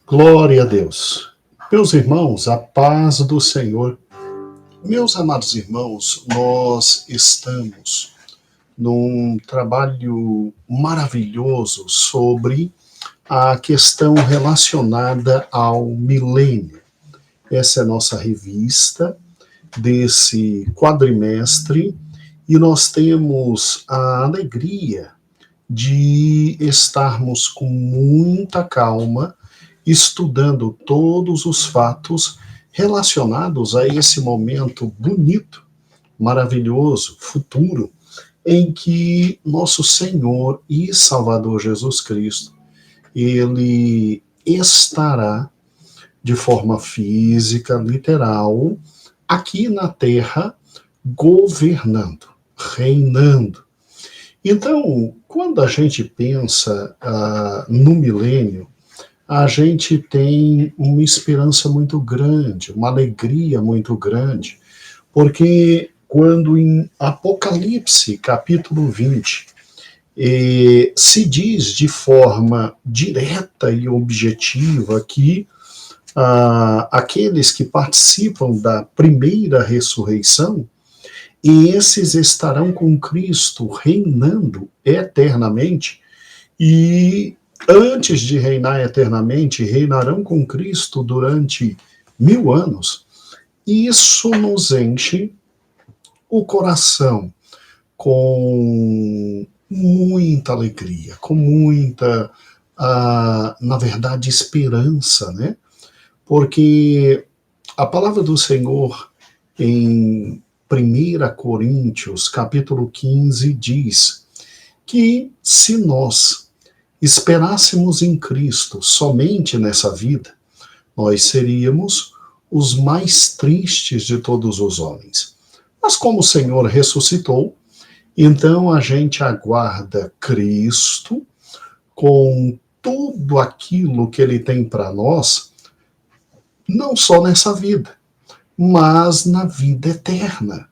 Glória a Deus. Meus irmãos, a paz do Senhor. Meus amados irmãos, nós estamos num trabalho maravilhoso sobre a questão relacionada ao milênio. Essa é a nossa revista desse quadrimestre e nós temos a alegria de estarmos com muita calma estudando todos os fatos relacionados a esse momento bonito, maravilhoso, futuro, em que nosso Senhor e Salvador Jesus Cristo, ele estará de forma física, literal, aqui na Terra, governando, reinando. Então, quando a gente pensa no milênio, a gente tem uma esperança muito grande, uma alegria muito grande, porque quando em Apocalipse, capítulo 20, se diz de forma direta e objetiva que aqueles que participam da primeira ressurreição, esses estarão com Cristo reinando eternamente e antes de reinar eternamente, reinarão com Cristo durante 1000 anos. Isso nos enche o coração com muita alegria, com muita, na verdade, esperança, né? Porque a palavra do Senhor em 1 Coríntios, capítulo 15, diz que se nós esperássemos em Cristo somente nessa vida, nós seríamos os mais tristes de todos os homens. Mas como o Senhor ressuscitou, então a gente aguarda Cristo com tudo aquilo que Ele tem para nós, não só nessa vida, mas na vida eterna,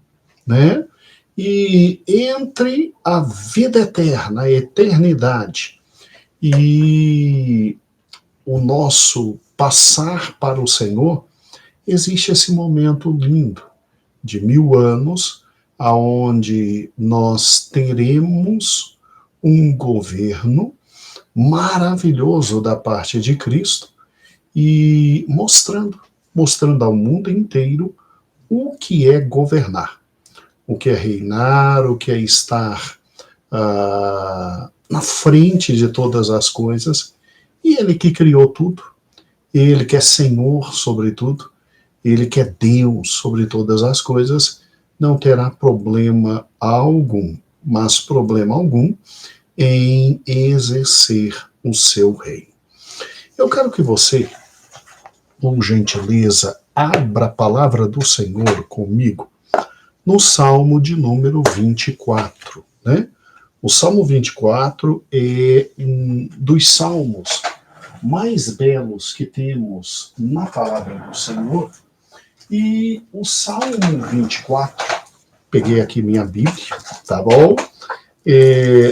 né? E entre a vida eterna, a eternidade, e o nosso passar para o Senhor, existe esse momento lindo de 1000 anos, aonde nós teremos um governo maravilhoso da parte de Cristo e mostrando ao mundo inteiro o que é governar, o que é reinar, o que é estar na frente de todas as coisas, e Ele que criou tudo, Ele que é Senhor sobre tudo, Ele que é Deus sobre todas as coisas, não terá problema algum, mas problema algum em exercer o seu reino. Eu quero que você, com gentileza, abra a palavra do Senhor comigo no Salmo de número 24, né? O Salmo 24 é um dos salmos mais belos que temos na palavra do Senhor. E o Salmo 24, peguei aqui minha Bíblia, tá bom?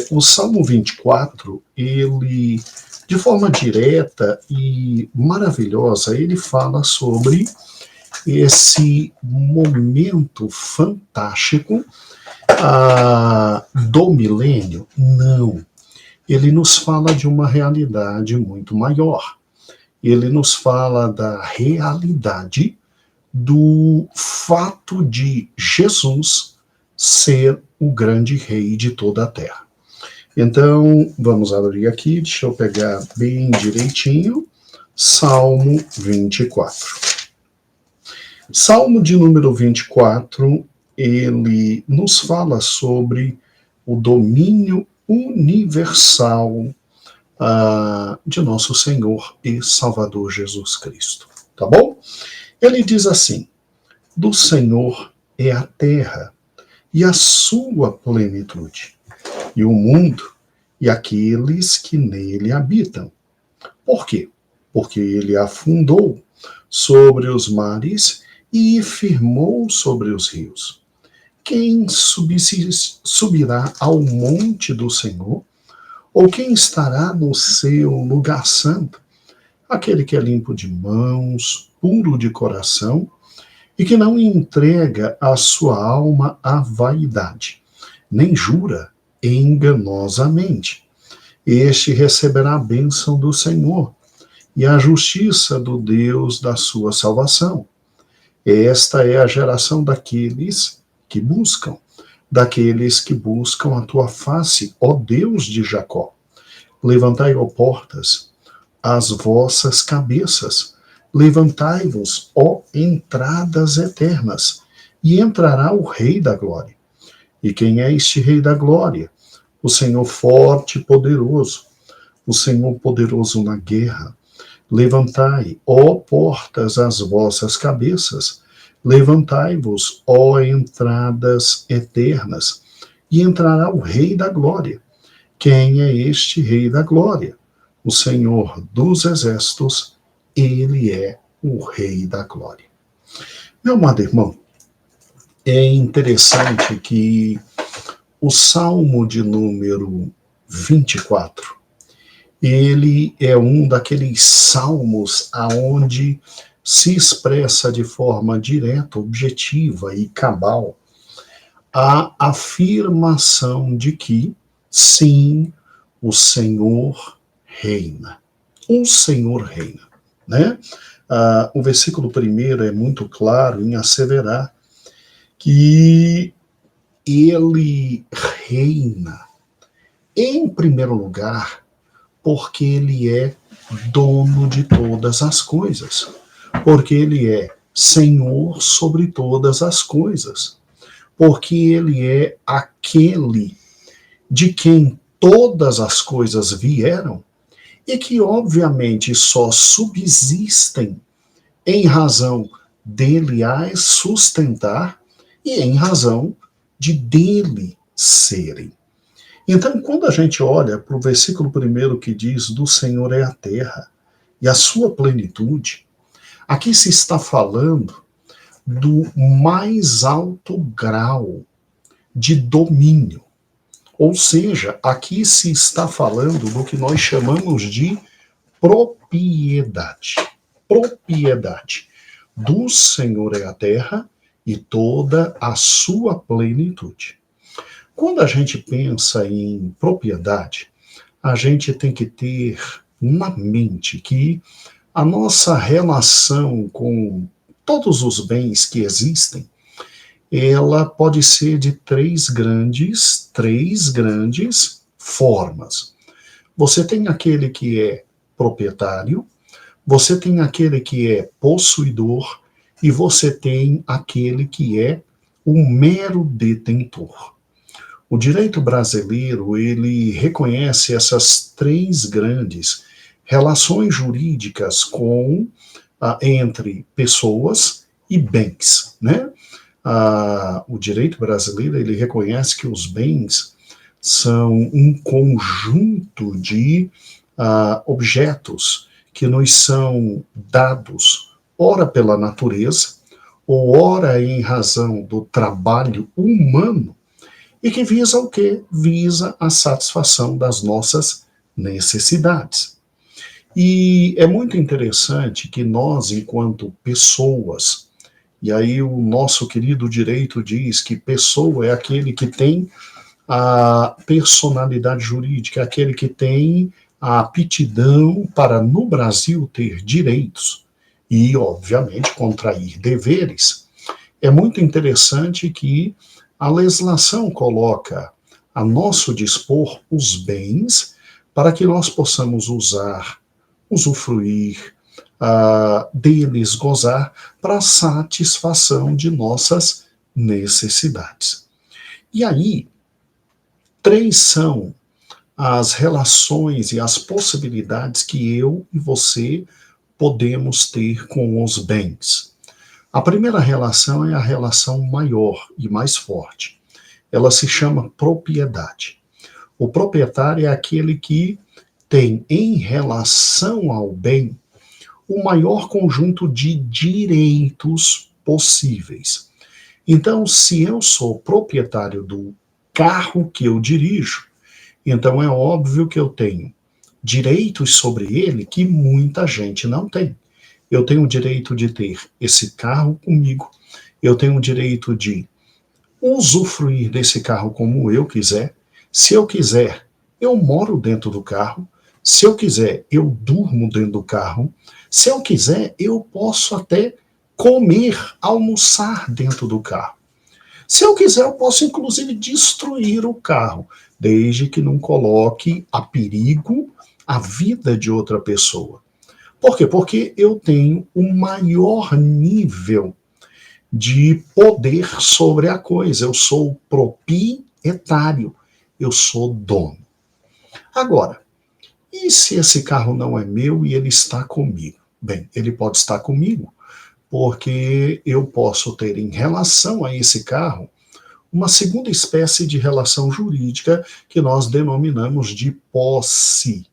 O Salmo 24, ele, de forma direta e maravilhosa, ele fala sobre esse momento fantástico do milênio. Não. Ele nos fala de uma realidade muito maior. Ele nos fala da realidade do fato de Jesus ser o grande rei de toda a terra. Então, vamos abrir aqui, deixa eu pegar bem direitinho, Salmo 24. Salmo de número 24, ele nos fala sobre o domínio universal de nosso Senhor e Salvador Jesus Cristo, tá bom? Ele diz assim: do Senhor é a terra e a sua plenitude, e o mundo e aqueles que nele habitam. Por quê? Porque ele afundou sobre os mares e firmou sobre os rios. Quem subirá ao monte do Senhor? Ou quem estará no seu lugar santo? aquele que é limpo de mãos, puro de coração, e que não entrega a sua alma à vaidade, nem jura enganosamente. Este receberá a bênção do Senhor e a justiça do Deus da sua salvação. Esta é a geração daqueles que buscam a tua face, ó Deus de Jacó. Levantai, ó portas, as vossas cabeças, levantai-vos, ó entradas eternas, e entrará o Rei da Glória. E quem é este Rei da Glória? O Senhor forte e poderoso, o Senhor poderoso na guerra. Levantai, ó portas, as vossas cabeças, levantai-vos, ó entradas eternas, e entrará o Rei da Glória. Quem é este Rei da Glória? O Senhor dos Exércitos, ele é o Rei da Glória. Meu amado irmão, é interessante que o Salmo de número 24, ele é um daqueles salmos aonde se expressa de forma direta, objetiva e cabal a afirmação de que, sim, o Senhor reina. O Senhor reina, né? O versículo 1 é muito claro em asseverar que ele reina, em primeiro lugar, porque ele é dono de todas as coisas, porque ele é Senhor sobre todas as coisas, porque ele é aquele de quem todas as coisas vieram e que, obviamente, só subsistem em razão dele as sustentar e em razão de dele serem. Então, quando a gente olha para o versículo 1 que diz: do Senhor é a terra e a sua plenitude, aqui se está falando do mais alto grau de domínio. Ou seja, aqui se está falando do que nós chamamos de propriedade. Propriedade. Do Senhor é a terra e toda a sua plenitude. Quando a gente pensa em propriedade, a gente tem que ter na mente que a nossa relação com todos os bens que existem, ela pode ser de três grandes formas. Você tem aquele que é proprietário, você tem aquele que é possuidor e você tem aquele que é um mero detentor. O direito brasileiro, ele reconhece essas três grandes relações jurídicas entre pessoas e bens, né? O direito brasileiro, ele reconhece que os bens são um conjunto de objetos que nos são dados, ora pela natureza, ou ora em razão do trabalho humano, e que visa o quê? Visa a satisfação das nossas necessidades. E é muito interessante que nós, enquanto pessoas, e aí o nosso querido direito diz que pessoa é aquele que tem a personalidade jurídica, aquele que tem a aptidão para, no Brasil, ter direitos e, obviamente, contrair deveres. É muito interessante que a legislação coloca a nosso dispor os bens para que nós possamos usar, usufruir, deles, gozar, para a satisfação de nossas necessidades. E aí, três são as relações e as possibilidades que eu e você podemos ter com os bens. A primeira relação é a relação maior e mais forte. Ela se chama propriedade. O proprietário é aquele que tem, em relação ao bem, o maior conjunto de direitos possíveis. Então, se eu sou proprietário do carro que eu dirijo, então é óbvio que eu tenho direitos sobre ele que muita gente não tem. Eu tenho o direito de ter esse carro comigo, eu tenho o direito de usufruir desse carro como eu quiser. Se eu quiser, eu moro dentro do carro. Se eu quiser, eu durmo dentro do carro. Se eu quiser, eu posso até comer, almoçar dentro do carro. Se eu quiser, eu posso inclusive destruir o carro, desde que não coloque a perigo a vida de outra pessoa. Por quê? Porque eu tenho o maior nível de poder sobre a coisa. Eu sou proprietário, eu sou dono. Agora, e se esse carro não é meu e ele está comigo? Bem, ele pode estar comigo porque eu posso ter em relação a esse carro uma segunda espécie de relação jurídica que nós denominamos de posse.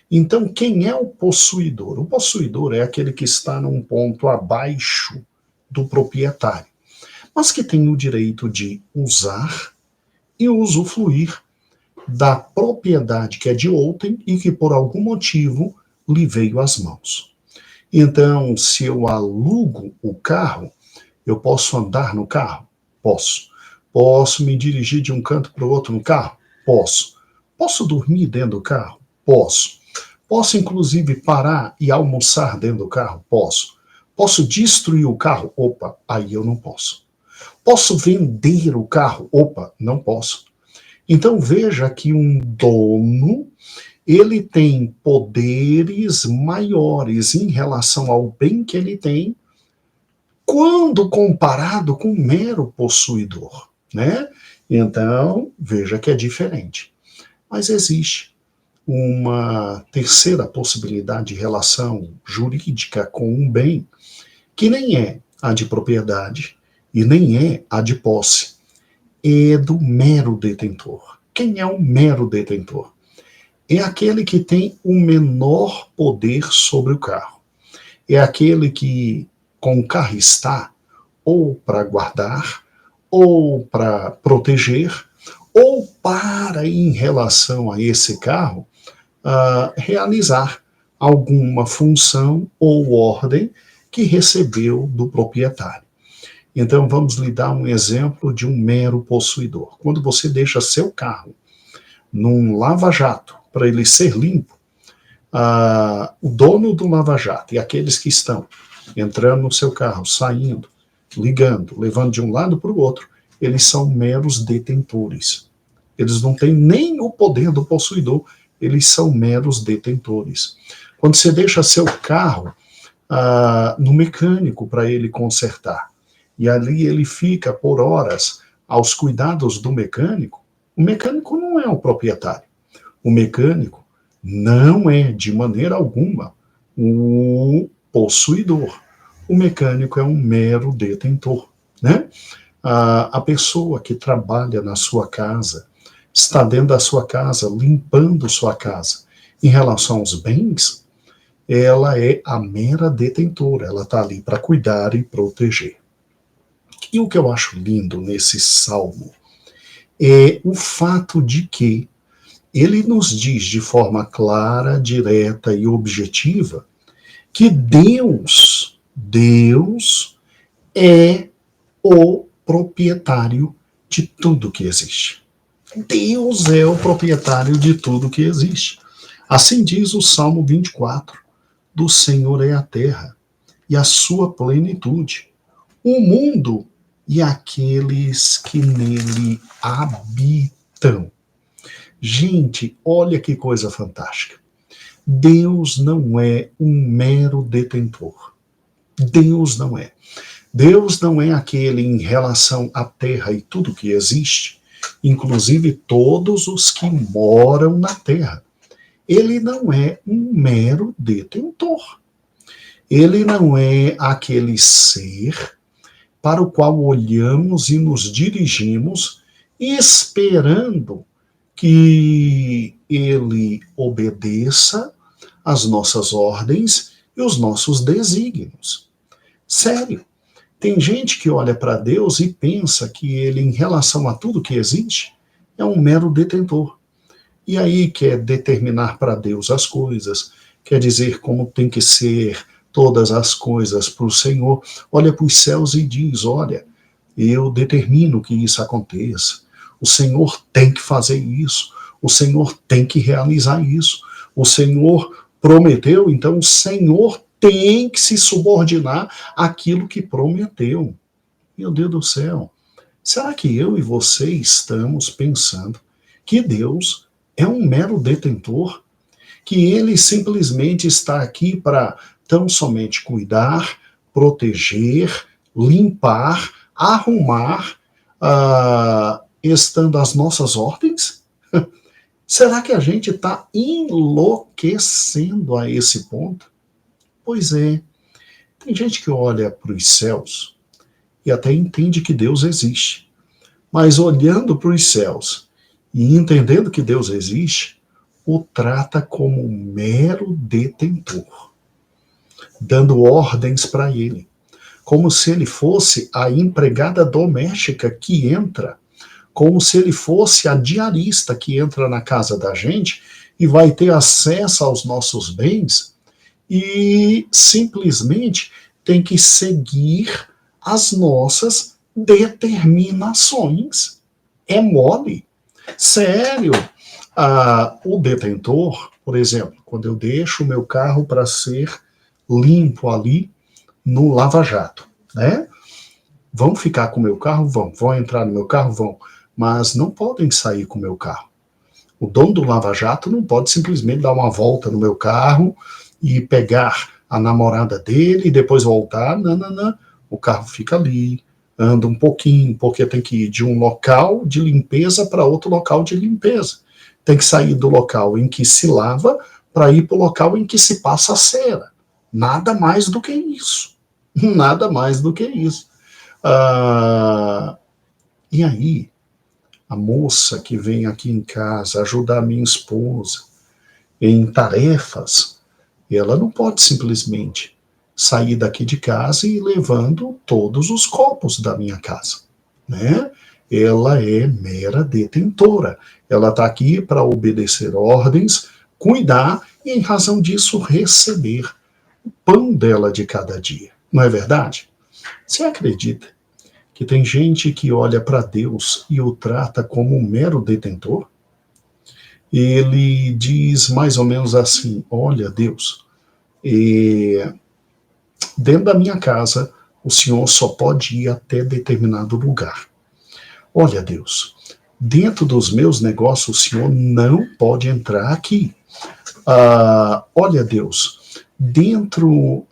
Então, quem é o possuidor? O possuidor é aquele que está num ponto abaixo do proprietário, mas que tem o direito de usar e usufruir da propriedade que é de outrem e que por algum motivo lhe veio às mãos. Então, se eu alugo o carro, eu posso andar no carro? Posso. Posso me dirigir de um canto para o outro no carro? Posso. Posso dormir dentro do carro? Posso. Posso, inclusive, parar e almoçar dentro do carro? Posso. Posso destruir o carro? Opa, aí eu não posso. Posso vender o carro? Opa, não posso. Então veja que um dono, ele tem poderes maiores em relação ao bem que ele tem, quando comparado com um mero possuidor, né? Então, veja que é diferente. Mas existe uma terceira possibilidade de relação jurídica com um bem, que nem é a de propriedade e nem é a de posse, é do mero detentor. Quem é o mero detentor? É aquele que tem o menor poder sobre o carro. É aquele que, com o carro está, ou para guardar, ou para proteger, ou para, em relação a esse carro, realizar alguma função ou ordem que recebeu do proprietário. Então, vamos lhe dar um exemplo de um mero possuidor. Quando você deixa seu carro num lava-jato para ele ser limpo, o dono do lava-jato e aqueles que estão entrando no seu carro, saindo, ligando, levando de um lado para o outro, eles são meros detentores. Eles não têm nem o poder do possuidor, eles são meros detentores. Quando você deixa seu carro no mecânico para ele consertar, e ali ele fica por horas aos cuidados do mecânico, o mecânico não é o proprietário. O mecânico não é, de maneira alguma, o possuidor. O mecânico é um mero detentor, né? A pessoa que trabalha na sua casa, está dentro da sua casa, limpando sua casa. Em relação aos bens, ela é a mera detentora, ela está ali para cuidar e proteger. E o que eu acho lindo nesse salmo é o fato de que ele nos diz de forma clara, direta e objetiva que Deus é o proprietário de tudo que existe. Deus é o proprietário de tudo que existe. Assim diz o Salmo 24: do Senhor é a terra e a sua plenitude, o mundo e aqueles que nele habitam. Gente, olha que coisa fantástica. Deus não é um mero detentor. Deus não é. Deus não é aquele em relação à terra e tudo que existe, inclusive todos os que moram na terra. Ele não é um mero detentor. Ele não é aquele ser para o qual olhamos e nos dirigimos esperando que ele obedeça às nossas ordens e os nossos desígnios. Sério. Tem gente que olha para Deus e pensa que ele, em relação a tudo que existe, é um mero detentor. E aí quer determinar para Deus as coisas, quer dizer como tem que ser todas as coisas para o Senhor, olha para os céus e diz, olha, eu determino que isso aconteça, o Senhor tem que fazer isso, o Senhor tem que realizar isso, o Senhor prometeu, então o Senhor tem que se subordinar àquilo que prometeu. Meu Deus do céu, será que eu e você estamos pensando que Deus é um mero detentor? Que ele simplesmente está aqui para tão somente cuidar, proteger, limpar, arrumar, estando às nossas ordens? Será que a gente está enlouquecendo a esse ponto? Pois é, tem gente que olha para os céus e até entende que Deus existe. Mas olhando para os céus e entendendo que Deus existe, o trata como um mero detentor, dando ordens para ele, como se ele fosse a empregada doméstica que entra, como se ele fosse a diarista que entra na casa da gente e vai ter acesso aos nossos bens e simplesmente tem que seguir as nossas determinações. É mole. Sério. O detentor, por exemplo, quando eu deixo o meu carro para ser limpo ali no lava-jato, né? Vão ficar com o meu carro? Vão entrar no meu carro? Vão. Mas não podem sair com o meu carro. O dono do lava-jato não pode simplesmente dar uma volta no meu carro e pegar a namorada dele e depois voltar. Não, não, não. O carro fica ali, anda um pouquinho, porque tem que ir de um local de limpeza para outro local de limpeza. Tem que sair do local em que se lava para ir para o local em que se passa a cera. Nada mais do que isso. Nada mais do que isso. E aí, a moça que vem aqui em casa ajudar a minha esposa em tarefas, ela não pode simplesmente sair daqui de casa e ir levando todos os copos da minha casa, né? Ela é mera detentora. Ela está aqui para obedecer ordens, cuidar e, em razão disso, receber o pão dela de cada dia. Não é verdade? Você acredita que tem gente que olha para Deus e o trata como um mero detentor? Ele diz mais ou menos assim, olha, Deus, dentro da minha casa, o Senhor só pode ir até determinado lugar. Olha, Deus, dentro dos meus negócios, o Senhor não pode entrar aqui. Olha, Deus, dentro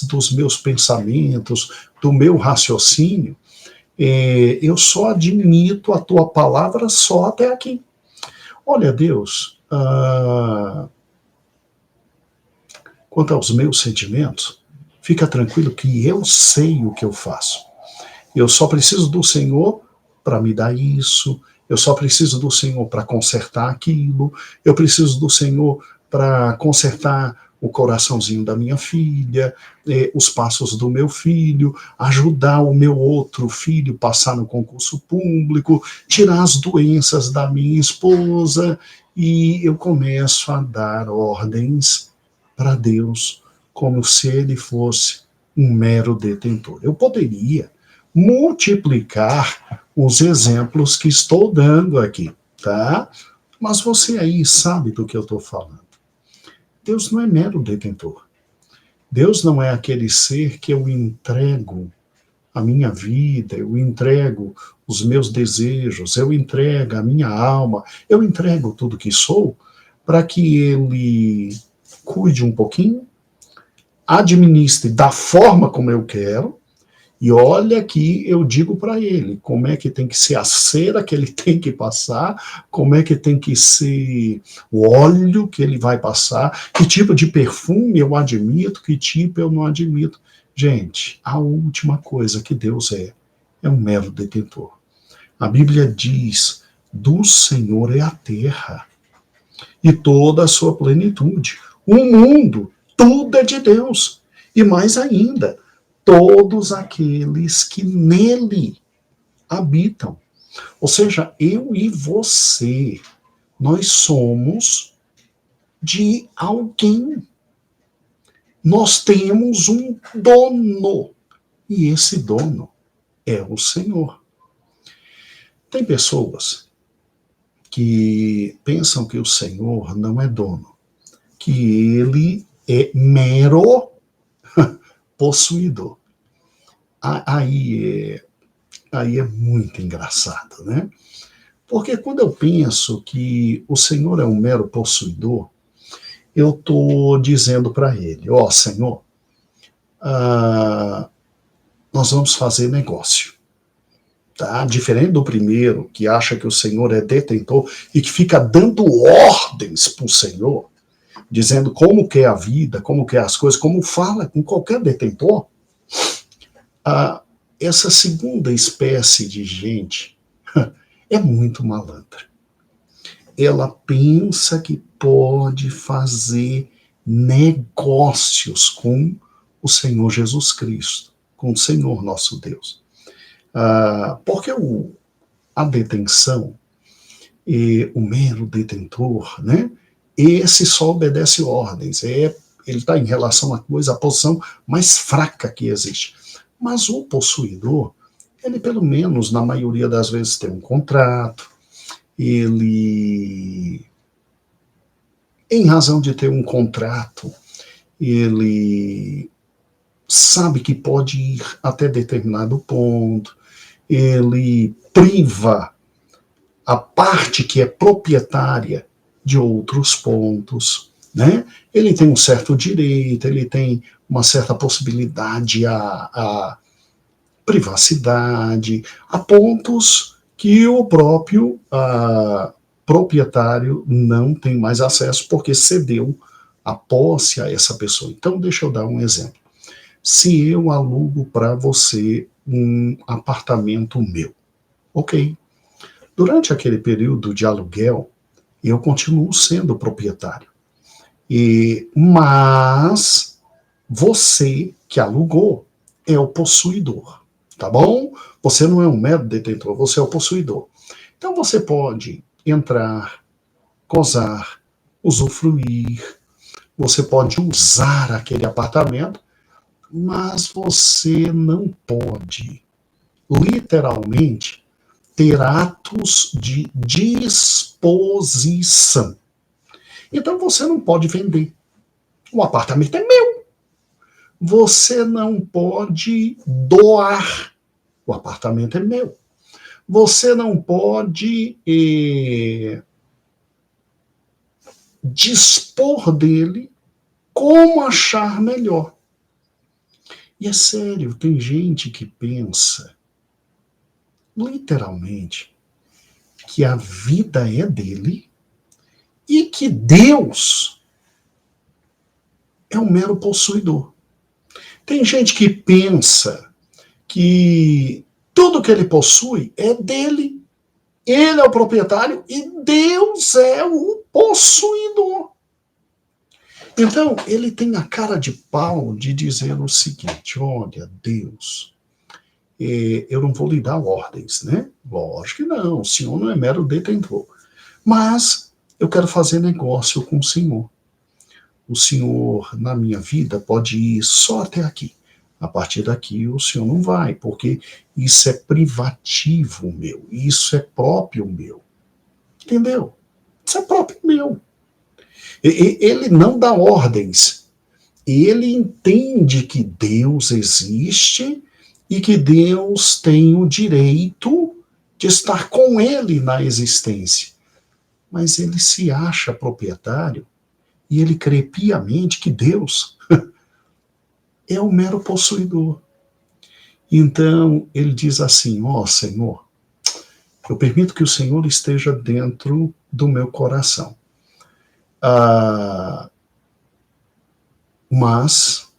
dos meus pensamentos, do meu raciocínio, eu só admito a tua palavra só até aqui. Olha, Deus, quanto aos meus sentimentos, fica tranquilo que eu sei o que eu faço. Eu só preciso do Senhor para me dar isso, eu só preciso do Senhor para consertar aquilo, eu preciso do Senhor para consertar o coraçãozinho da minha filha, os passos do meu filho, ajudar o meu outro filho a passar no concurso público, tirar as doenças da minha esposa, e eu começo a dar ordens para Deus, como se ele fosse um mero detentor. Eu poderia multiplicar os exemplos que estou dando aqui, tá? Mas você aí sabe do que eu estou falando. Deus não é mero detentor. Deus não é aquele ser que eu entrego a minha vida, eu entrego os meus desejos, eu entrego a minha alma, eu entrego tudo que sou para que ele cuide um pouquinho, administre da forma como eu quero, e olha que eu digo para ele como é que tem que ser a cera que ele tem que passar, como é que tem que ser o óleo que ele vai passar, que tipo de perfume eu admito, que tipo eu não admito. Gente, a última coisa que Deus é um mero detentor. A Bíblia diz, do Senhor é a terra e toda a sua plenitude. O mundo, tudo é de Deus. E mais ainda, todos aqueles que nele habitam. Ou seja, eu e você, nós somos de alguém. Nós temos um dono, e esse dono é o Senhor. Tem pessoas que pensam que o Senhor não é dono, que ele é mero possuidor. Aí é muito engraçado, né? Porque quando eu penso que o Senhor é um mero possuidor, eu estou dizendo para ele, ó Senhor, nós vamos fazer negócio. Tá? Diferente do primeiro, que acha que o Senhor é detentor e que fica dando ordens para o Senhor, dizendo como que é a vida, como que é as coisas, como fala com qualquer detentor, essa segunda espécie de gente é muito malandra. Ela pensa que pode fazer negócios com o Senhor Jesus Cristo, com o Senhor nosso Deus. Porque a detenção e o mero detentor, né? Esse só obedece ordens. Ele está em relação à coisa, a posição mais fraca que existe. Mas o possuidor, ele pelo menos, na maioria das vezes, tem um contrato, ele, em razão de ter um contrato, ele sabe que pode ir até determinado ponto, ele priva a parte que é proprietária de outros pontos, né? Ele tem um certo direito, ele tem uma certa possibilidade à privacidade, a pontos que o próprio proprietário não tem mais acesso porque cedeu a posse a essa pessoa. Então, deixa eu dar um exemplo. Se eu alugo para você um apartamento meu, ok. Durante aquele período de aluguel, eu continuo sendo proprietário. Mas você que alugou é o possuidor, tá bom? Você não é um mero detentor, você é o possuidor. Então você pode entrar, gozar, usufruir, você pode usar aquele apartamento, mas você não pode, literalmente, ter atos de disposição. Então você não pode vender. O apartamento é meu. Você não pode doar. O apartamento é meu. Você não pode dispor dele como achar melhor. E é sério, tem gente que pensa, literalmente, que a vida é dele e que Deus é um mero possuidor. Tem gente que pensa que tudo que ele possui é dele, ele é o proprietário e Deus é o possuidor. Então, ele tem a cara de pau de dizer o seguinte, olha, Deus, eu não vou lhe dar ordens, né? Lógico que não, o senhor não é mero detentor. Mas eu quero fazer negócio com o senhor. O senhor, na minha vida, pode ir só até aqui. A partir daqui o senhor não vai, porque isso é privativo meu, isso é próprio meu. Entendeu? Isso é próprio meu. Ele não dá ordens. Ele entende que Deus existe e que Deus tem o direito de estar com ele na existência. Mas ele se acha proprietário e ele crê piamente que Deus é o mero possuidor. Então, ele diz assim, ó Senhor, eu permito que o Senhor esteja dentro do meu coração. Mas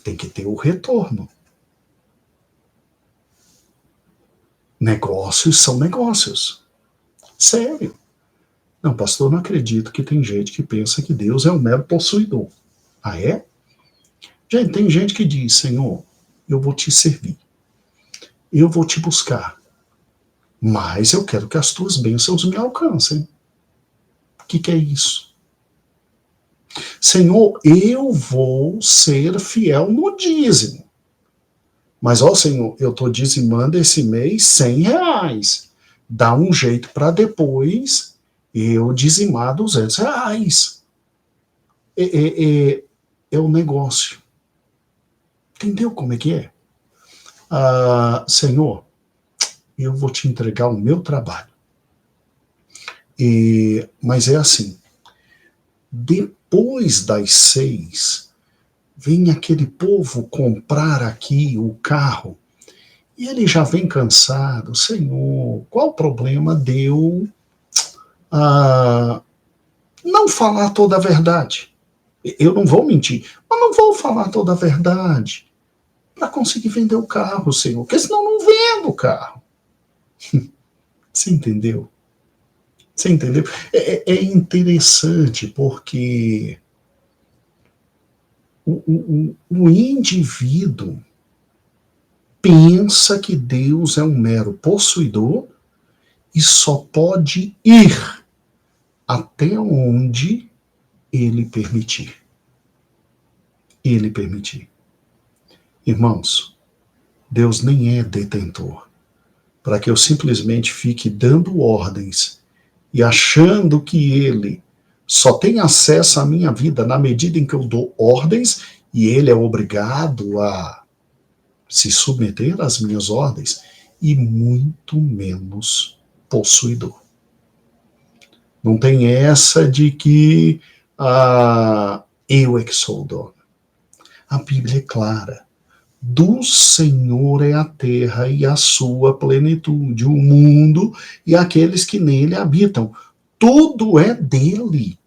tem que ter o retorno. Negócios são negócios. Sério. Não, pastor, não acredito que tem gente que pensa que Deus é um mero possuidor. Ah, é? Gente, tem gente que diz, Senhor, eu vou te servir. Eu vou te buscar. mas eu quero que as tuas bênçãos me alcancem. O que é isso? Senhor, eu vou ser fiel no dízimo. Mas, ó Senhor, eu estou dizimando esse mês R$ 100. Dá um jeito para depois eu dizimar R$ 200. É o negócio. Entendeu como é que é? Senhor, eu vou te entregar o meu trabalho. Mas é assim, depois das 6, vem aquele povo comprar aqui o carro, e ele já vem cansado. Senhor, qual o problema de eu não falar toda a verdade? Eu não vou mentir, mas não vou falar toda a verdade para conseguir vender o carro, Senhor, porque senão não vendo o carro. Você entendeu? Você entendeu? É interessante porque o indivíduo pensa que Deus é um mero possuidor e só pode ir até onde ele permitir. Ele permitir. Irmãos, Deus nem é detentor para que eu simplesmente fique dando ordens e achando que ele só tem acesso à minha vida na medida em que eu dou ordens e ele é obrigado a se submeter às minhas ordens, e muito menos possuidor. Não tem essa de que eu é que sou o dono. A Bíblia é clara. Do Senhor é a terra e a sua plenitude, o mundo e aqueles que nele habitam. Tudo é dele.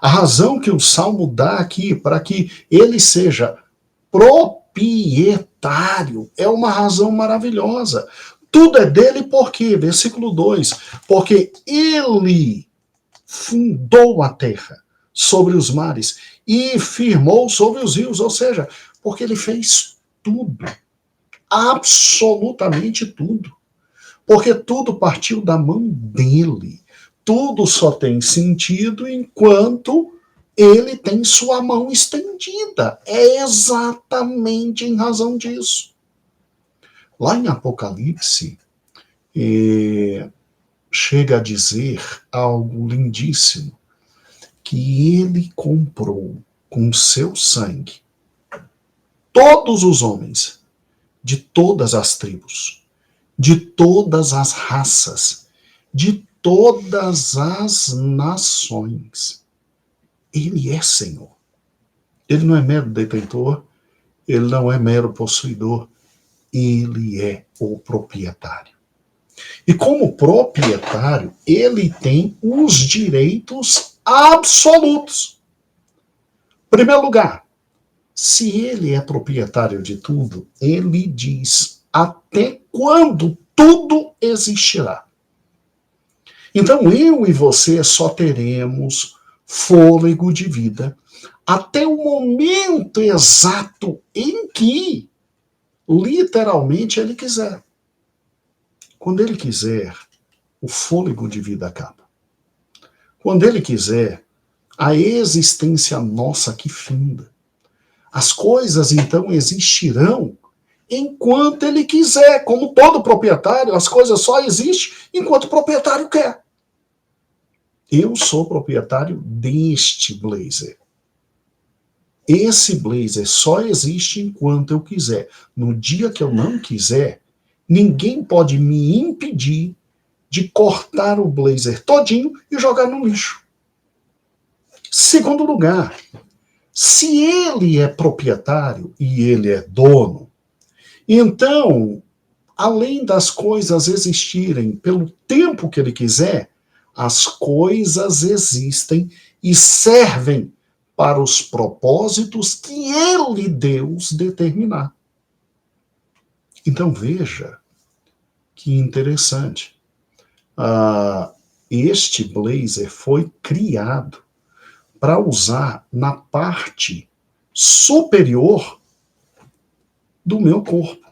A razão que o Salmo dá aqui para que ele seja proprietário é uma razão maravilhosa. Tudo é dele porque, versículo 2, porque ele fundou a terra sobre os mares e firmou sobre os rios, ou seja, porque ele fez tudo, absolutamente tudo, porque tudo partiu da mão dele. Tudo só tem sentido enquanto ele tem sua mão estendida. É exatamente em razão disso. Lá em Apocalipse, chega a dizer algo lindíssimo, que ele comprou com seu sangue todos os homens de todas as tribos, de todas as raças, de todas as nações. Ele é Senhor. Ele não é mero detentor, ele não é mero possuidor, ele é o proprietário. E como proprietário, ele tem os direitos absolutos. Em primeiro lugar, se ele é proprietário de tudo, ele diz até quando tudo existirá. Então eu e você só teremos fôlego de vida até o momento exato em que, literalmente, ele quiser. Quando ele quiser, o fôlego de vida acaba. Quando ele quiser, a existência nossa que finda. As coisas, então, existirão enquanto ele quiser. Como todo proprietário, as coisas só existem enquanto o proprietário quer. Eu sou proprietário deste blazer. Esse blazer só existe enquanto eu quiser. No dia que eu não quiser, ninguém pode me impedir de cortar o blazer todinho e jogar no lixo. Segundo lugar, se ele é proprietário e ele é dono, então, além das coisas existirem pelo tempo que ele quiser, as coisas existem e servem para os propósitos que ele, Deus, determinar. Então veja que interessante. Este blazer foi criado para usar na parte superior do meu corpo.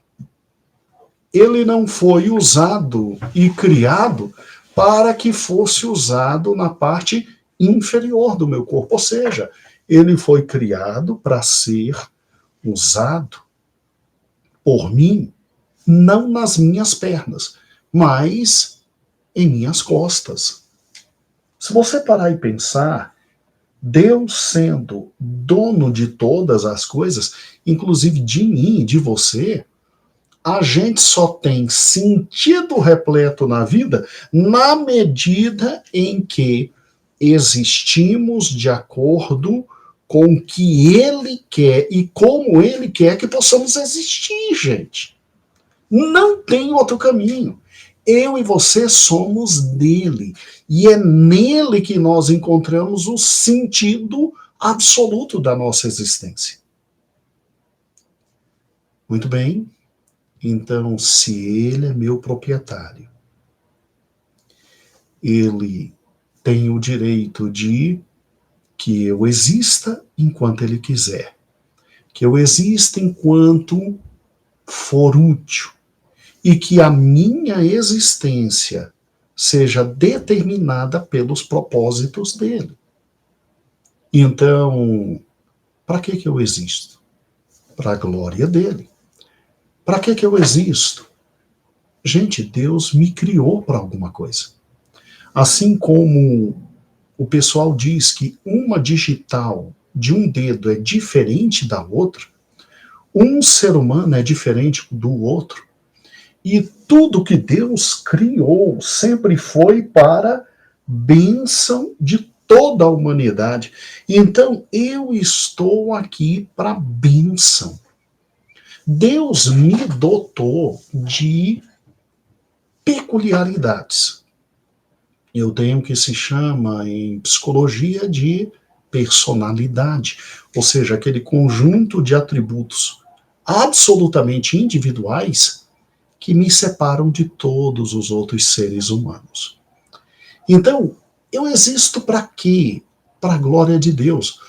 ele não foi usado e criado para que fosse usado na parte inferior do meu corpo. Ou seja, ele foi criado para ser usado por mim, não nas minhas pernas, mas em minhas costas. Se você parar e pensar, Deus sendo dono de todas as coisas, inclusive de mim e de você, a gente só tem sentido repleto na vida na medida em que existimos de acordo com o que Ele quer e como Ele quer que possamos existir, gente. Não tem outro caminho. Eu e você somos dele. E é nele que nós encontramos o sentido absoluto da nossa existência. Muito bem. Então, se ele é meu proprietário, ele tem o direito de que eu exista enquanto ele quiser. Que eu exista enquanto for útil. E que a minha existência seja determinada pelos propósitos dele. Então, para que eu existo? Para a glória dele. Para que eu existo? Gente, Deus me criou para alguma coisa. Assim como o pessoal diz que uma digital de um dedo é diferente da outra, um ser humano é diferente do outro, e tudo que Deus criou sempre foi para bênção de toda a humanidade. Então, eu estou aqui para bênção. Deus me dotou de peculiaridades. Eu tenho o que se chama em psicologia de personalidade, ou seja, aquele conjunto de atributos absolutamente individuais que me separam de todos os outros seres humanos. Então, eu existo para quê? Para a glória de Deus.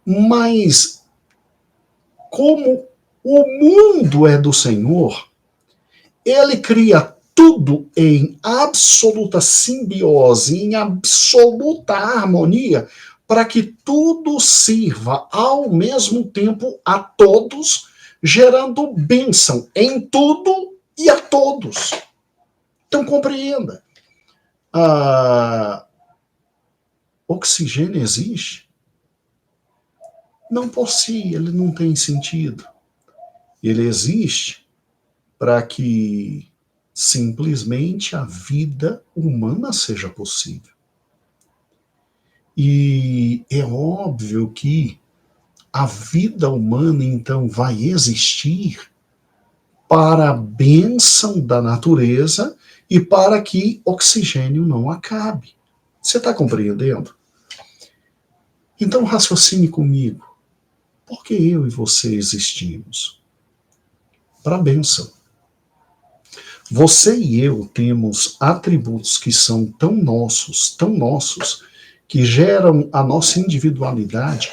Mas, como o mundo é do Senhor, ele cria tudo em absoluta simbiose, em absoluta harmonia, para que tudo sirva ao mesmo tempo a todos, gerando bênção em tudo e a todos. Então compreenda. Oxigênio existe? Não por si, ele não tem sentido. Ele existe para que simplesmente a vida humana seja possível. E é óbvio que a vida humana, então, vai existir para a bênção da natureza e para que oxigênio não acabe. Você está compreendendo? Então, raciocine comigo. Por que eu e você existimos? Para a bênção. Você e eu temos atributos que são tão nossos, que geram a nossa individualidade,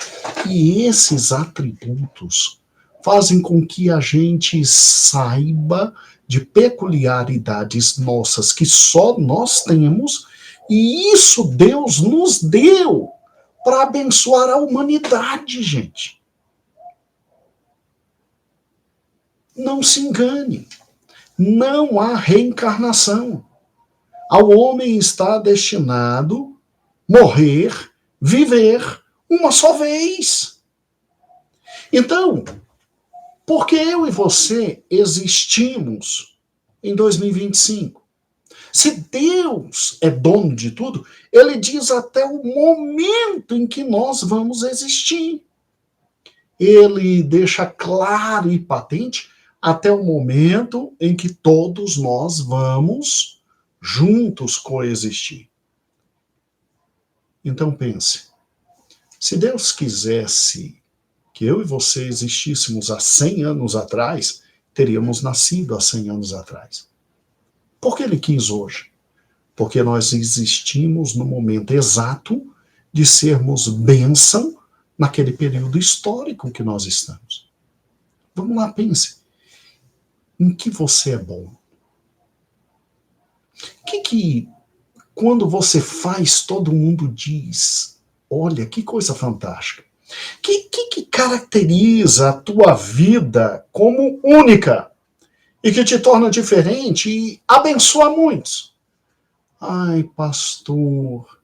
e esses atributos fazem com que a gente saiba de peculiaridades nossas que só nós temos, e isso Deus nos deu para abençoar a humanidade, gente. Não se engane. Não há reencarnação. Ao homem está destinado morrer, viver uma só vez. Então, por que eu e você existimos em 2025? Se Deus é dono de tudo, ele diz até o momento em que nós vamos existir. Ele deixa claro e patente até o momento em que todos nós vamos juntos coexistir. Então pense, se Deus quisesse que eu e você existíssemos há 100 anos atrás, teríamos nascido há 100 anos atrás. Por que ele quis hoje? Porque nós existimos no momento exato de sermos bênção naquele período histórico que nós estamos. Vamos lá, pense. Em que você é bom? Que quando você faz, todo mundo diz, olha, que coisa fantástica. Que caracteriza a tua vida como única e que te torna diferente e abençoa muitos? Ai, pastor,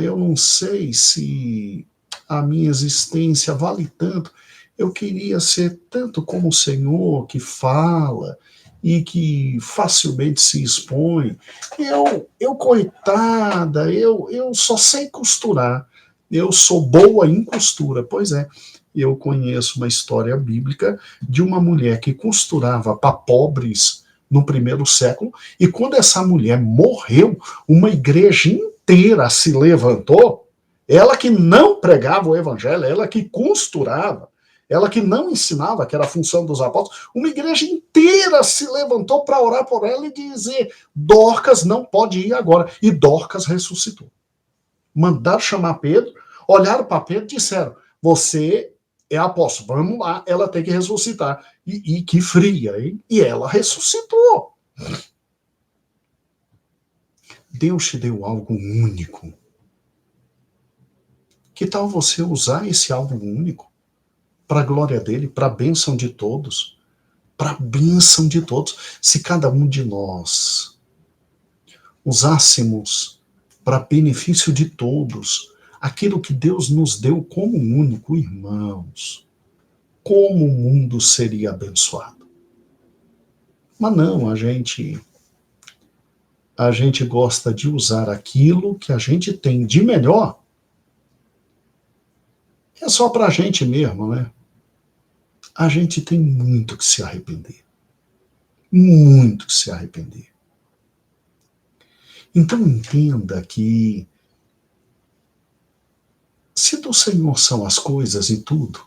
eu não sei se a minha existência vale tanto. Eu queria ser tanto como o Senhor, que fala e que facilmente se expõe. Coitada, eu só sei costurar. Eu sou boa em costura. Pois é, eu conheço uma história bíblica de uma mulher que costurava para pobres no primeiro século, e quando essa mulher morreu, uma igreja inteira se levantou, ela que não pregava o evangelho, ela que costurava, ela que não ensinava, que era a função dos apóstolos, uma igreja inteira se levantou para orar por ela e dizer: Dorcas não pode ir agora. E Dorcas ressuscitou. Mandaram chamar Pedro, olharam para Pedro e disseram: você é apóstolo, vamos lá, ela tem que ressuscitar. E que fria, hein? E ela ressuscitou. Deus te deu algo único. Que tal você usar esse algo único para a glória dele, para a bênção de todos? Para a bênção de todos. Se cada um de nós usássemos para benefício de todos aquilo que Deus nos deu como único, irmãos, como o mundo seria abençoado. Mas não, a gente gosta de usar aquilo que a gente tem de melhor. É só para a gente mesmo, né? A gente tem muito que se arrepender. Muito que se arrepender. Então entenda que se do Senhor são as coisas e tudo,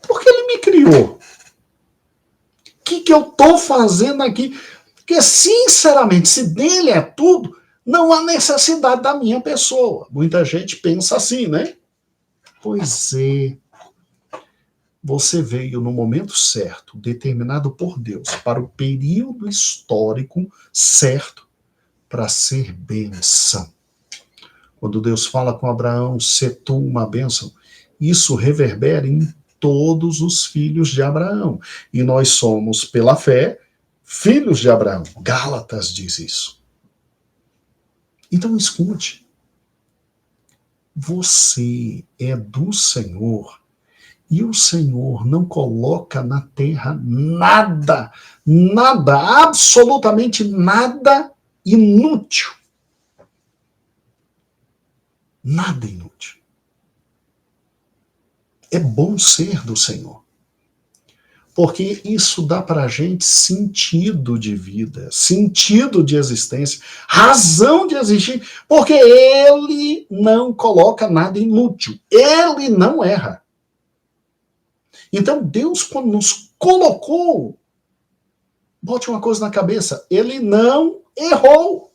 por que Ele me criou? O que eu estou fazendo aqui? Porque, sinceramente, se dele é tudo, não há necessidade da minha pessoa. Muita gente pensa assim, né? Pois é. Você veio no momento certo, determinado por Deus, para o período histórico certo, para ser bênção. Quando Deus fala com Abraão, se tu uma bênção, isso reverbera em todos os filhos de Abraão. E nós somos, pela fé, filhos de Abraão. Gálatas diz isso. Então escute. Você é do Senhor e o Senhor não coloca na terra nada, nada, absolutamente nada inútil. Nada inútil. É bom ser do Senhor. Porque isso dá para a gente sentido de vida, sentido de existência, razão de existir, porque Ele não coloca nada inútil, Ele não erra. Então Deus, quando nos colocou, bote uma coisa na cabeça, Ele não errou.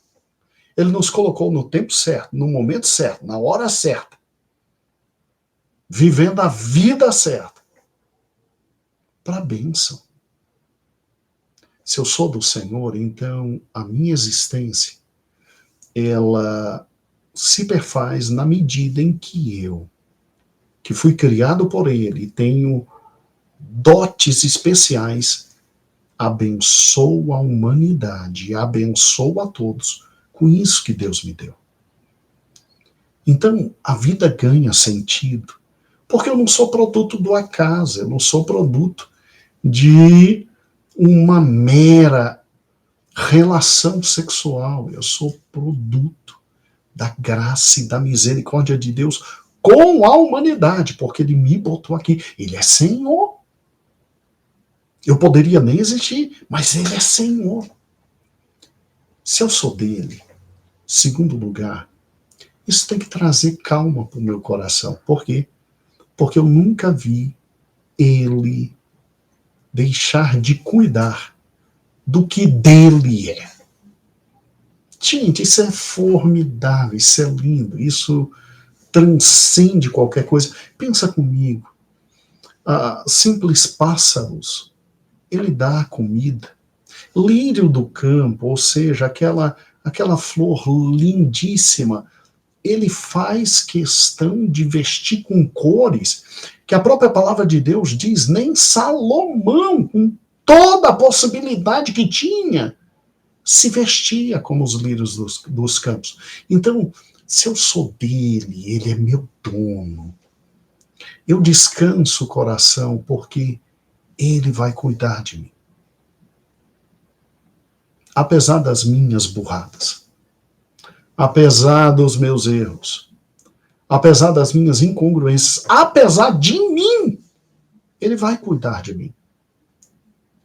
Ele nos colocou no tempo certo, no momento certo, na hora certa, vivendo a vida certa, para a bênção. Se eu sou do Senhor, então a minha existência, ela se perfaz na medida em que eu, que fui criado por Ele, tenho dotes especiais, abençoo a humanidade, abençoo a todos com isso que Deus me deu. Então, a vida ganha sentido, porque eu não sou produto do acaso, eu não sou produto de uma mera relação sexual, eu sou produto da graça e da misericórdia de Deus com a humanidade, porque Ele me botou aqui, Ele é Senhor. Eu poderia nem existir, mas Ele é Senhor. Se eu sou dele, segundo lugar, isso tem que trazer calma para o meu coração. Por quê? Porque eu nunca vi Ele deixar de cuidar do que dele é. Gente, isso é formidável, isso é lindo, isso transcende qualquer coisa. Pensa comigo, simples pássaros, ele dá comida, Lírio do campo, ou seja, aquela flor lindíssima, ele faz questão de vestir com cores que a própria palavra de Deus diz, nem Salomão, com toda a possibilidade que tinha, se vestia como os lírios dos campos. Então, se eu sou dele, ele é meu dono, eu descanso o coração porque ele vai cuidar de mim. Apesar das minhas burradas, apesar dos meus erros, apesar das minhas incongruências, apesar de mim, ele vai cuidar de mim.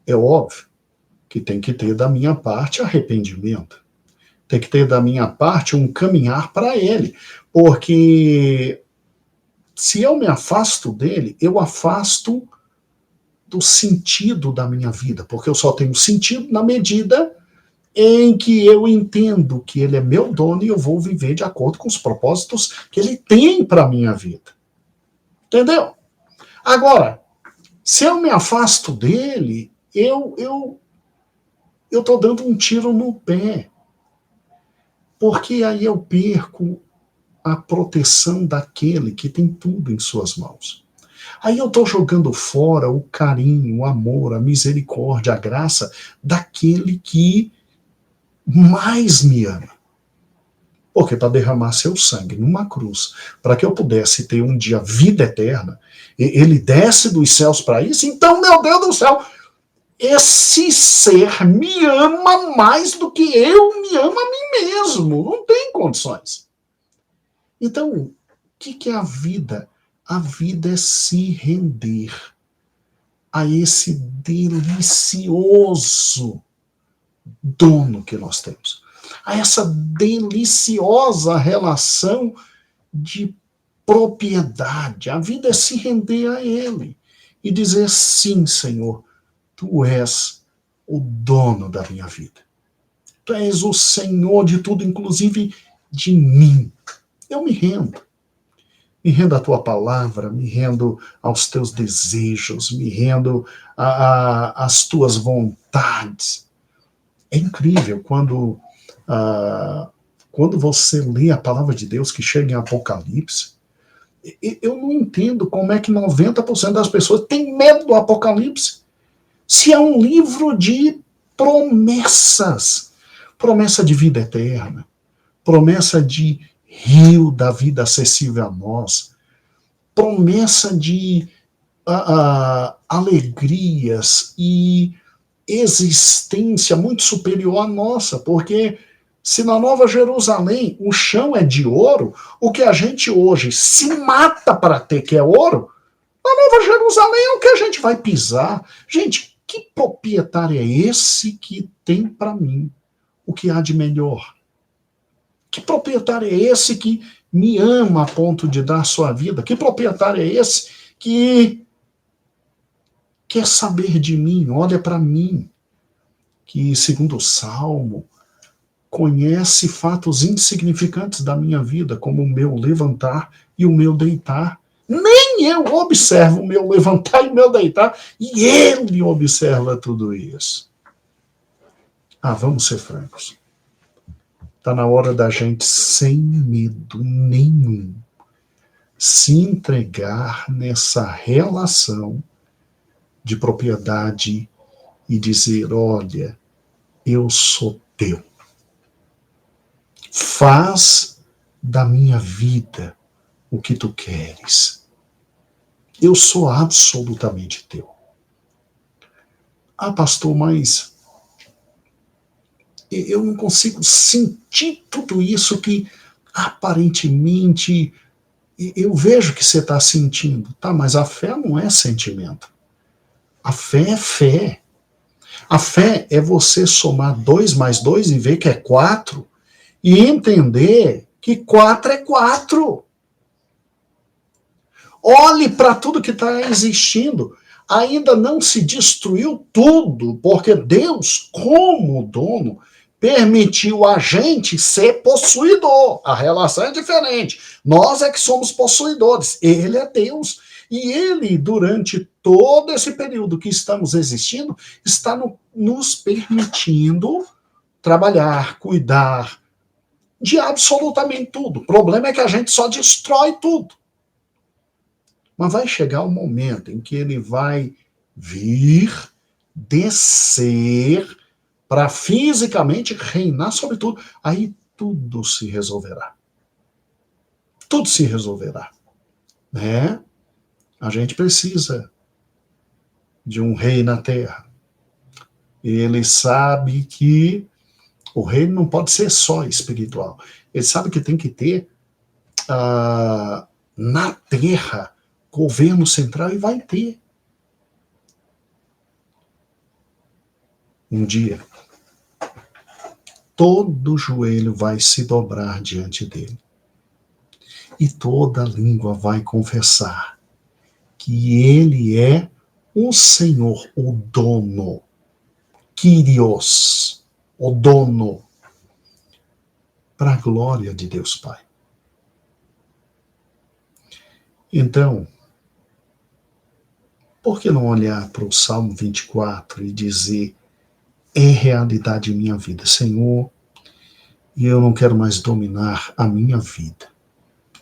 É óbvio que tem que ter da minha parte arrependimento. Tem que ter da minha parte um caminhar para ele. Porque se eu me afasto dele, eu afasto do sentido da minha vida. Porque eu só tenho sentido na medida em que eu entendo que ele é meu dono e eu vou viver de acordo com os propósitos que ele tem para a minha vida. Entendeu? Agora, se eu me afasto dele, eu estou dando um tiro no pé. Porque aí eu perco a proteção daquele que tem tudo em suas mãos. Aí eu estou jogando fora o carinho, o amor, a misericórdia, a graça daquele que mais me ama. Porque para derramar seu sangue numa cruz, para que eu pudesse ter um dia vida eterna, ele desce dos céus para isso, então, meu Deus do céu, esse ser me ama mais do que eu me amo a mim mesmo. Não tem condições. Então, o que é a vida? A vida é se render a esse delicioso dono que nós temos. A essa deliciosa relação de propriedade. A vida é se render a ele e dizer, sim, Senhor, tu és o dono da minha vida. Tu és o Senhor de tudo, inclusive de mim. Eu me rendo. Me rendo à tua palavra, me rendo aos teus desejos, me rendo às tuas vontades. É incrível quando você lê a palavra de Deus que chega em Apocalipse. Eu não entendo como é que 90% das pessoas têm medo do Apocalipse. Se é um livro de promessas, promessa de vida eterna, promessa de rio da vida acessível a nós, promessa de alegrias e existência muito superior à nossa, porque se na Nova Jerusalém o chão é de ouro, o que a gente hoje se mata para ter, que é ouro, na Nova Jerusalém é o que a gente vai pisar. Gente, que proprietário é esse que tem para mim o que há de melhor? Que proprietário é esse que me ama a ponto de dar sua vida? Que proprietário é esse que quer saber de mim, olha para mim, que, segundo o Salmo, conhece fatos insignificantes da minha vida, como o meu levantar e o meu deitar. Nem eu observo o meu levantar e o meu deitar, e ele observa tudo isso. Vamos ser francos. Está na hora da gente, sem medo nenhum, se entregar nessa relação de propriedade e dizer, olha, eu sou teu. Faz da minha vida o que tu queres. Eu sou absolutamente teu. Pastor, mas eu não consigo sentir tudo isso que aparentemente eu vejo que você está sentindo. Tá, mas a fé não é sentimento. A fé é fé. A fé é você somar 2 mais 2 e ver que é 4 e entender que 4 é 4. Olhe para tudo que está existindo. Ainda não se destruiu tudo, porque Deus, como dono, permitiu a gente ser possuidor. A relação é diferente. Nós é que somos possuidores. Ele é Deus. E ele, durante todo esse período que estamos existindo, está nos permitindo trabalhar, cuidar de absolutamente tudo. O problema é que a gente só destrói tudo. Mas vai chegar o momento em que ele vai vir, descer, para fisicamente reinar sobre tudo. Aí tudo se resolverá. Tudo se resolverá. Né? A gente precisa de um rei na terra. Ele sabe que o reino não pode ser só espiritual. Ele sabe que tem que ter na terra governo central, e vai ter. Um dia, todo joelho vai se dobrar diante dele. E toda língua vai confessar que ele é o Senhor, o dono, Kyrios, o dono, para a glória de Deus Pai. Então, por que não olhar para o Salmo 24 e dizer: é realidade em minha vida, Senhor, e eu não quero mais dominar a minha vida.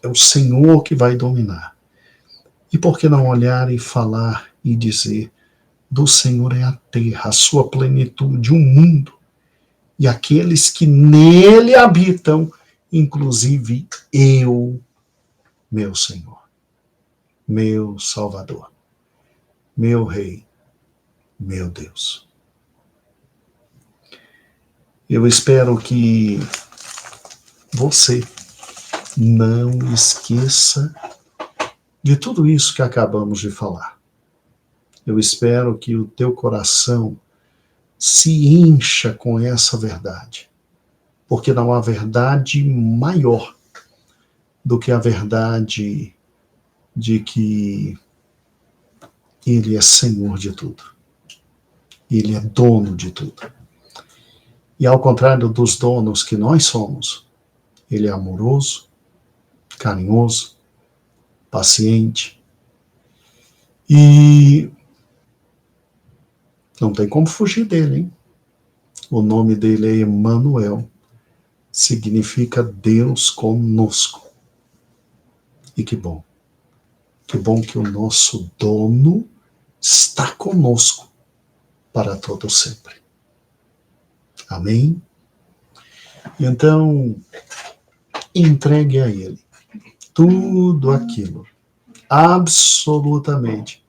É o Senhor que vai dominar. E por que não olhar e falar e dizer: do Senhor é a terra, a sua plenitude, o mundo, e aqueles que nele habitam, inclusive eu, meu Senhor, meu Salvador, meu Rei, meu Deus. Eu espero que você não esqueça de tudo isso que acabamos de falar. Eu espero que o teu coração se encha com essa verdade, porque não há verdade maior do que a verdade de que Ele é Senhor de tudo. Ele é dono de tudo. E ao contrário dos donos que nós somos, Ele é amoroso, carinhoso, paciente, e não tem como fugir dele, hein? O nome dele é Emanuel, significa Deus conosco. E que bom que o nosso dono está conosco para todo sempre. Amém? Então, entregue a Ele tudo aquilo, absolutamente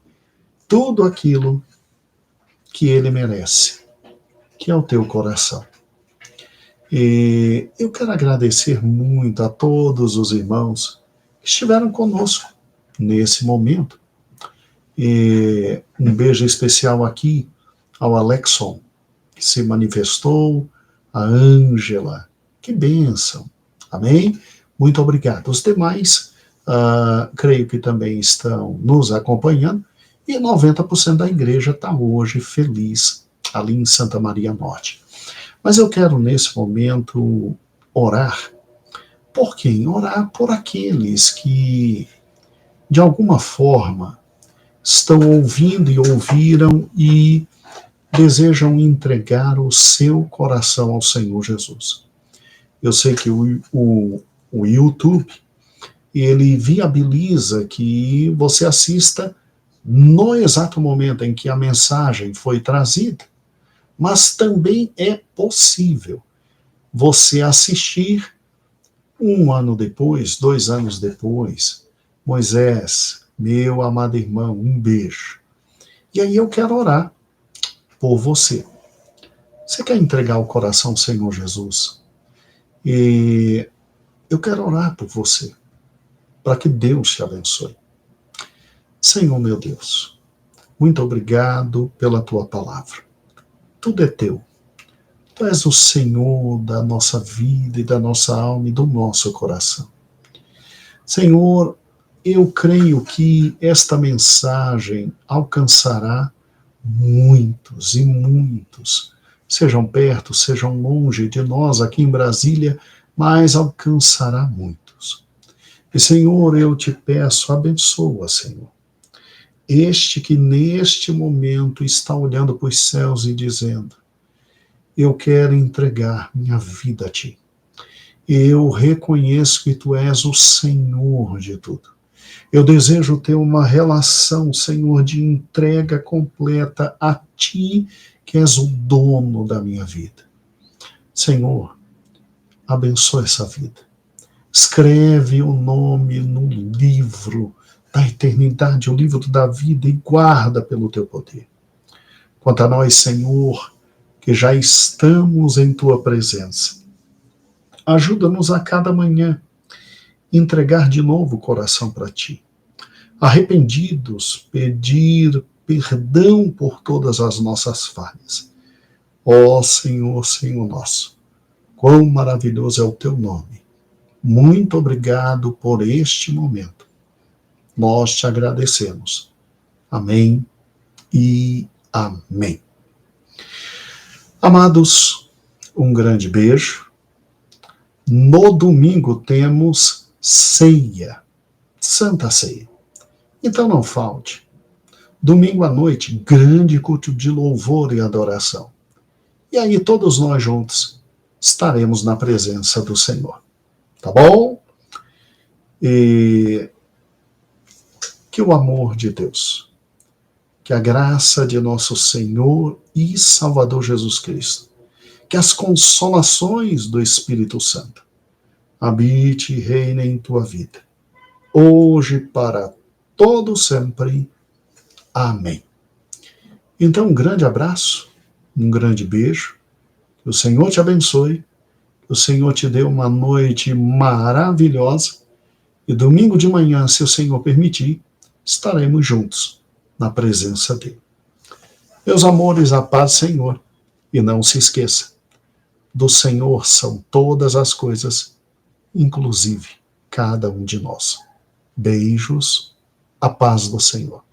tudo aquilo que Ele merece, que é o teu coração. E eu quero agradecer muito a todos os irmãos que estiveram conosco nesse momento. E um beijo especial aqui ao Alexson, que se manifestou, a Ângela, que bênção, amém? Muito obrigado. Os demais, creio que também estão nos acompanhando, e 90% da igreja está hoje feliz ali em Santa Maria Norte. Mas eu quero, nesse momento, orar. Por quem? Orar por aqueles que, de alguma forma, estão ouvindo e ouviram e desejam entregar o seu coração ao Senhor Jesus. Eu sei que o YouTube, ele viabiliza que você assista no exato momento em que a mensagem foi trazida, mas também é possível você assistir 1 ano depois, 2 anos depois. Moisés, meu amado irmão, um beijo. E aí eu quero orar por você. Você quer entregar o coração ao Senhor Jesus? E eu quero orar por você, para que Deus te abençoe. Senhor meu Deus, muito obrigado pela tua palavra. Tudo é teu. Tu és o Senhor da nossa vida e da nossa alma e do nosso coração. Senhor, eu creio que esta mensagem alcançará muitos e muitos, sejam perto, sejam longe de nós aqui em Brasília, mas alcançará muitos. E, Senhor, eu te peço, abençoa, Senhor, este que neste momento está olhando para os céus e dizendo: eu quero entregar minha vida a Ti. Eu reconheço que Tu és o Senhor de tudo. Eu desejo ter uma relação, Senhor, de entrega completa a Ti, que és o dono da minha vida. Senhor, abençoa essa vida. Escreve o nome no livro da eternidade, o livro da vida, e guarda pelo Teu poder. Quanto a nós, Senhor, que já estamos em Tua presença, ajuda-nos a cada manhã entregar de novo o coração para Ti. Arrependidos, pedir perdão por todas as nossas falhas. Ó Senhor, Senhor nosso, quão maravilhoso é o Teu nome. Muito obrigado por este momento. Nós te agradecemos. Amém e amém. Amados, um grande beijo. No domingo temos ceia, Santa Ceia. Então não falte. Domingo à noite, grande culto de louvor e adoração. E aí todos nós juntos estaremos na presença do Senhor. Tá bom? E que o amor de Deus, que a graça de nosso Senhor e Salvador Jesus Cristo, que as consolações do Espírito Santo habite e reine em tua vida, hoje para todo sempre. Amém. Então, um grande abraço, um grande beijo, que o Senhor te abençoe, que o Senhor te dê uma noite maravilhosa, e domingo de manhã, se o Senhor permitir, estaremos juntos na presença dele. Meus amores, a paz do Senhor, e não se esqueça, do Senhor são todas as coisas, inclusive cada um de nós. Beijos, a paz do Senhor.